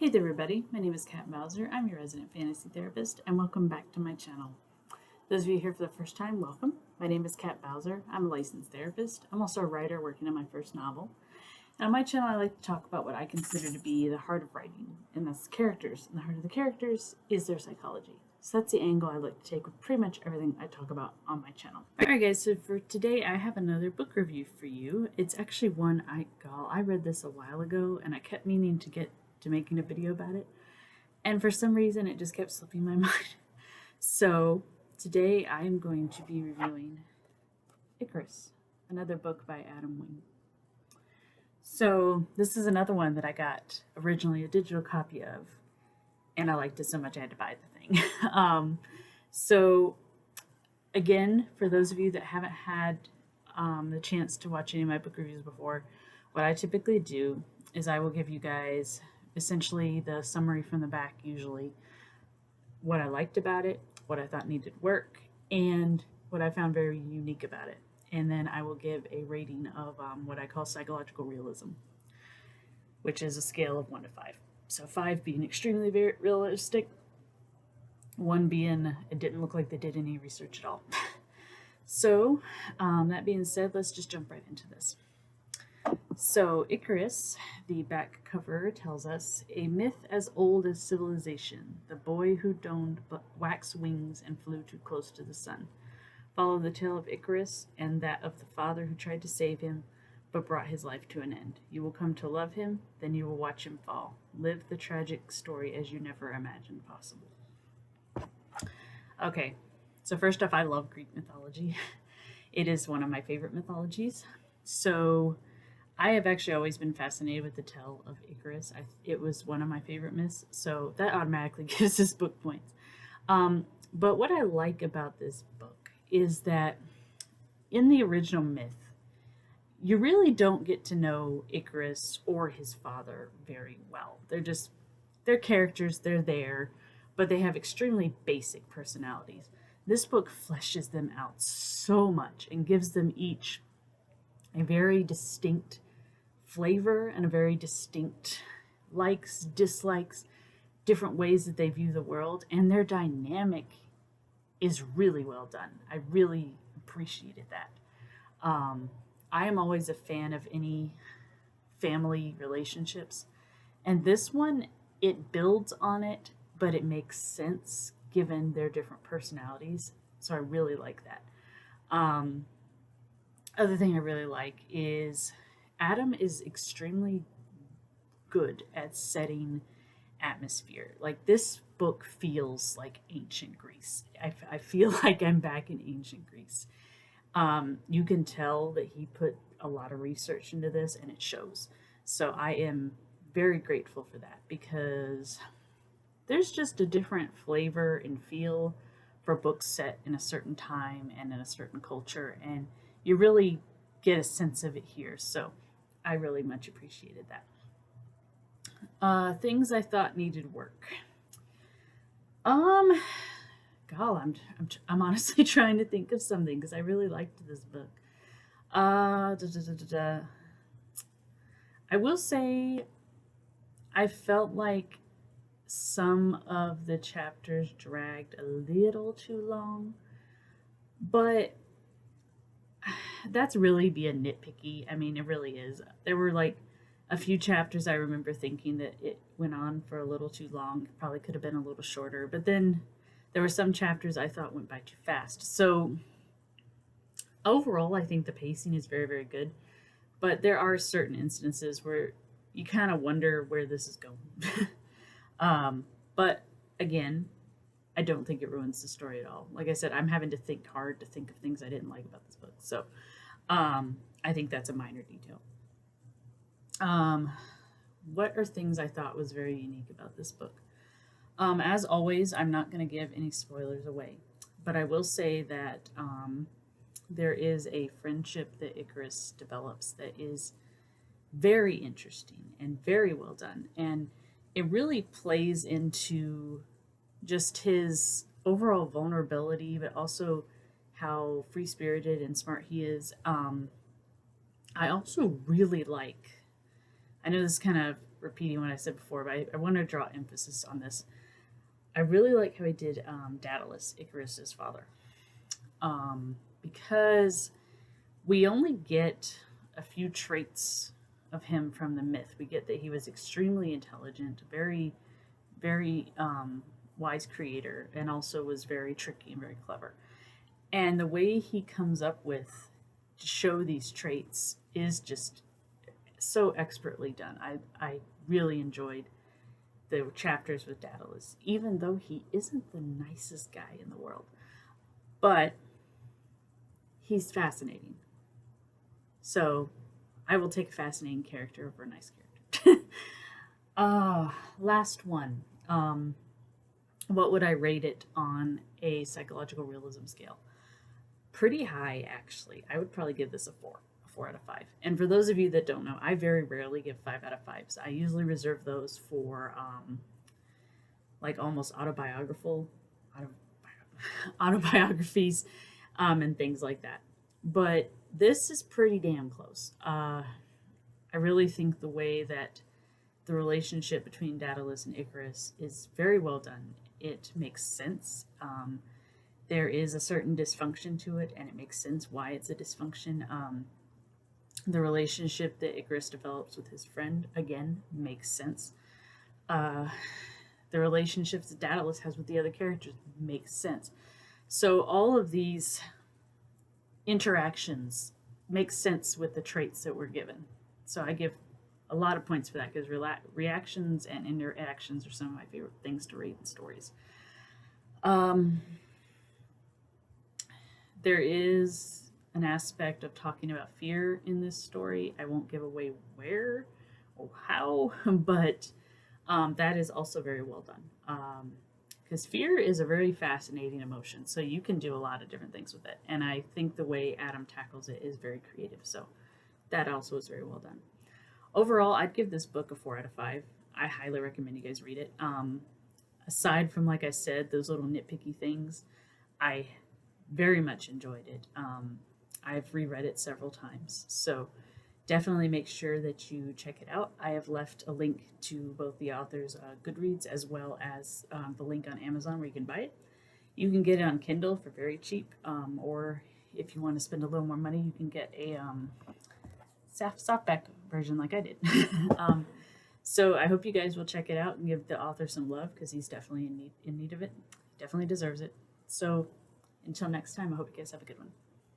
Hey there everybody, my name is Kat Bowser. I'm your resident fantasy therapist and welcome back to my channel. Those of you here for the first time, welcome. My name is Kat Bowser. I'm a licensed therapist. I'm also a writer working on my first novel. And on my channel I like to talk about what I consider to be the heart of writing, and that's the characters. And the heart of the characters is their psychology. So that's the angle I like to take with pretty much everything I talk about on my channel. Alright guys, so for today I have another book review for you. It's actually one I read this a while ago and I kept meaning to get to making a video about it, and for some reason it just kept slipping my mind. So today I am going to be reviewing Icarus, another book by Adam Wing. So this is another one that I got originally a digital copy of, and I liked it so much I had to buy the thing. So again, for those of you that haven't had the chance to watch any of my book reviews before, what I typically do is I will give you guys essentially the summary from the back, usually what I liked about it, what I thought needed work, and what I found very unique about it. And then I will give a rating of what I call psychological realism, which is a scale of 1 to 5. So 5 being extremely very realistic, 1 being it didn't look like they did any research at all. So that being said, let's just jump right into this. So Icarus, the back cover tells us, a myth as old as civilization, the boy who donned wax wings and flew too close to the sun. Follow the tale of Icarus and that of the father who tried to save him but brought his life to an end. You will come to love him, then you will watch him fall. Live the tragic story as you never imagined possible. Okay, so first off, I love Greek mythology. It is one of my favorite mythologies. So I have actually always been fascinated with the tale of Icarus. It was one of my favorite myths, so that automatically gives this book points. But what I like about this book is that in the original myth, you really don't get to know Icarus or his father very well. They're characters, they're there, but they have extremely basic personalities. This book fleshes them out so much and gives them each a very distinct flavor and a very distinct likes, dislikes, different ways that they view the world, and their dynamic is really well done. I really appreciated that. I am always a fan of any family relationships, and this one, it builds on it, but it makes sense given their different personalities, so I really like that. Other thing I really like is Adam is extremely good at setting atmosphere. Like, this book feels like ancient Greece. I feel like I'm back in ancient Greece. You can tell that he put a lot of research into this and it shows. So I am very grateful for that, because there's just a different flavor and feel for books set in a certain time and in a certain culture, and you really get a sense of it here. So I really much appreciated that. Things I thought needed work. Um, I'm honestly trying to think of something because I really liked this book. Da, da, da, da, da. I will say I felt like some of the chapters dragged a little too long, but that's really being nitpicky. I mean, it really is. There were like a few chapters I remember thinking that it went on for a little too long. It probably could have been a little shorter, but then there were some chapters I thought went by too fast. So overall, I think the pacing is very, very good, but there are certain instances where you kind of wonder where this is going. But again, I don't think it ruins the story at all. Like I said, I'm having to think hard to think of things I didn't like about this book. So I think that's a minor detail. What are things I thought was very unique about this book? As always, I'm not going to give any spoilers away, but I will say that there is a friendship that Icarus develops that is very interesting and very well done. And it really plays into just his overall vulnerability, but also how free spirited and smart he is. I also really like, I know this kind of repeating what I said before, but I want to draw emphasis on this. I really like how he did Daedalus, Icarus's father, because we only get a few traits of him from the myth. We get that he was extremely intelligent, very, very wise creator, and also was very tricky and very clever. And the way he comes up with to show these traits is just so expertly done. I really enjoyed the chapters with Daedalus, even though he isn't the nicest guy in the world. But he's fascinating. So I will take a fascinating character over a nice character. Last one. What would I rate it on a psychological realism scale? Pretty high, actually. I would probably give this a 4 out of 5. And for those of you that don't know, I very rarely give 5 out of 5s. I usually reserve those for like almost autobiographies and things like that. But this is pretty damn close. I really think the way that the relationship between Daedalus and Icarus is very well done. It makes sense. There is a certain dysfunction to it, and it makes sense why it's a dysfunction. The relationship that Icarus develops with his friend, again, makes sense. The relationships that Daedalus has with the other characters makes sense. So all of these interactions make sense with the traits that we're given. So I give a lot of points for that, because reactions and interactions are some of my favorite things to read in stories. There is an aspect of talking about fear in this story. I won't give away where or how, but that is also very well done. Because fear is a very fascinating emotion, so you can do a lot of different things with it. And I think the way Adam tackles it is very creative, so that also is very well done. Overall, I'd give this book a 4 out of 5. I highly recommend you guys read it. Aside from, like I said, those little nitpicky things, I very much enjoyed it. I've reread it several times, so definitely make sure that you check it out. I have left a link to both the author's Goodreads as well as the link on Amazon where you can buy it. You can get it on Kindle for very cheap, or if you want to spend a little more money, you can get a softback version like I did. So I hope you guys will check it out and give the author some love, because he's definitely in need of it. Definitely deserves it. So until next time, I hope you guys have a good one.